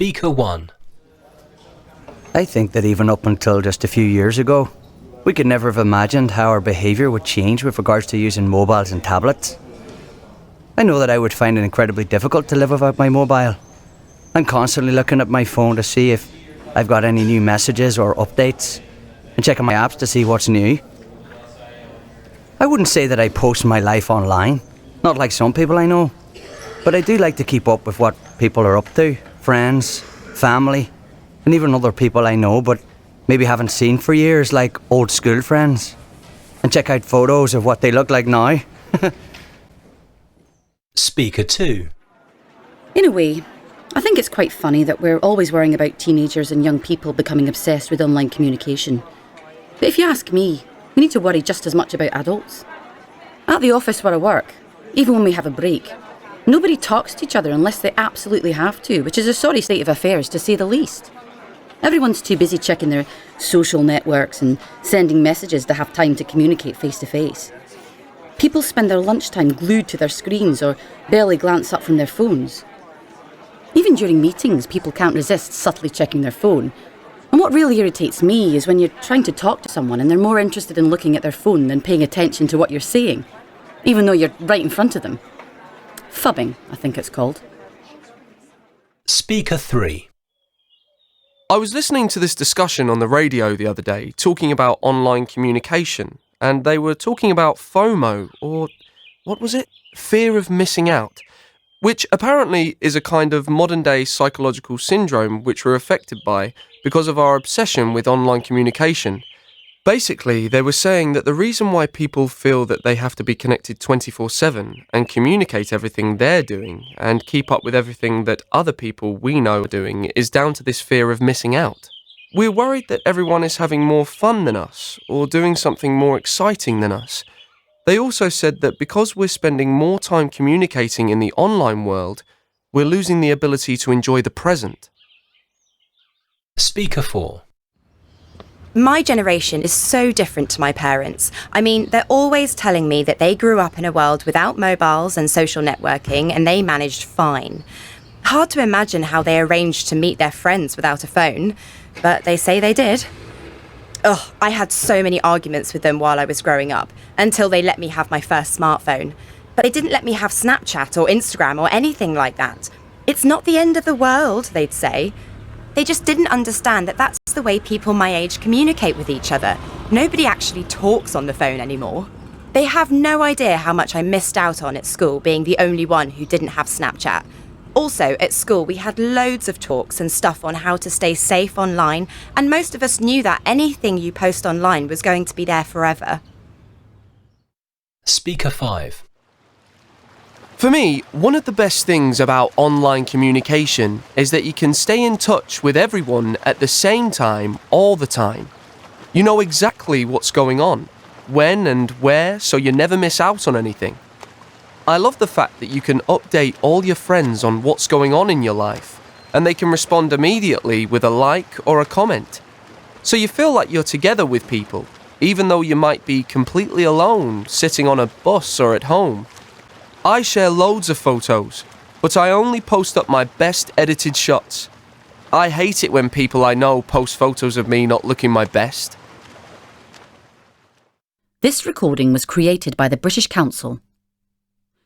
Speaker 1. I think that even up until just a few years ago, we could never have imagined how our behaviour would change with regards to using mobiles and tablets. I know that I would find it incredibly difficult to live without my mobile. I'm constantly looking at my phone to see if I've got any new messages or updates, and checking my apps to see what's new. I wouldn't say that I post my life online, not like some people I know, but I do like to keep up with what people are up to, friends, family, and even other people I know but maybe haven't seen for years, like old school friends, and check out photos of what they look like now. Speaker 2. In a way, I think it's quite funny that we're always worrying about teenagers and young people becoming obsessed with online communication. But if you ask me, we need to worry just as much about adults. At the office where I work, even when we have a break, nobody talks to each other unless they absolutely have to, which is a sorry state of affairs to say the least. Everyone's too busy checking their social networks and sending messages to have time to communicate face to face. People spend their lunchtime glued to their screens or barely glance up from their phones. Even during meetings, people can't resist subtly checking their phone. And what really irritates me is when you're trying to talk to someone and they're more interested in looking at their phone than paying attention to what you're saying, even though you're right in front of them. Phubbing, I think it's called. Speaker 3. I was listening to this discussion on the radio the other day, talking about online communication, and they were talking about FOMO, or what was it? Fear of missing out, which apparently is a kind of modern-day psychological syndrome which we're affected by because of our obsession with online communication. Basically, they were saying that the reason why people feel that they have to be connected 24/7 and communicate everything they're doing and keep up with everything that other people we know are doing is down to this fear of missing out. We're worried that everyone is having more fun than us or doing something more exciting than us. They also said that because we're spending more time communicating in the online world, we're losing the ability to enjoy the present. Speaker 4. My generation is so different to my parents. I mean, they're always telling me that they grew up in a world without mobiles and social networking and they managed fine. Hard to imagine how they arranged to meet their friends without a phone, but they say they did. Ugh, I had so many arguments with them while I was growing up, until they let me have my first smartphone. But they didn't let me have Snapchat or Instagram or anything like that. It's not the end of the world, they'd say. They just didn't understand that that's the way people my age communicate with each other. Nobody actually talks on the phone anymore. They have no idea how much I missed out on at school being the only one who didn't have Snapchat. Also, at school, we had loads of talks and stuff on how to stay safe online, and most of us knew that anything you post online was going to be there forever. Speaker 5. For me, one of the best things about online communication is that you can stay in touch with everyone at the same time, all the time. You know exactly what's going on, when and where, so you never miss out on anything. I love the fact that you can update all your friends on what's going on in your life, and they can respond immediately with a like or a comment. So you feel like you're together with people, even though you might be completely alone, sitting on a bus or at home. I share loads of photos, but I only post up my best edited shots. I hate it when people I know post photos of me not looking my best. This recording was created by the British Council.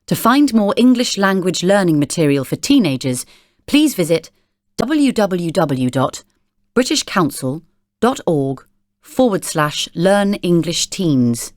To find more English language learning material for teenagers, please visit www.britishcouncil.org/learnenglishTeens.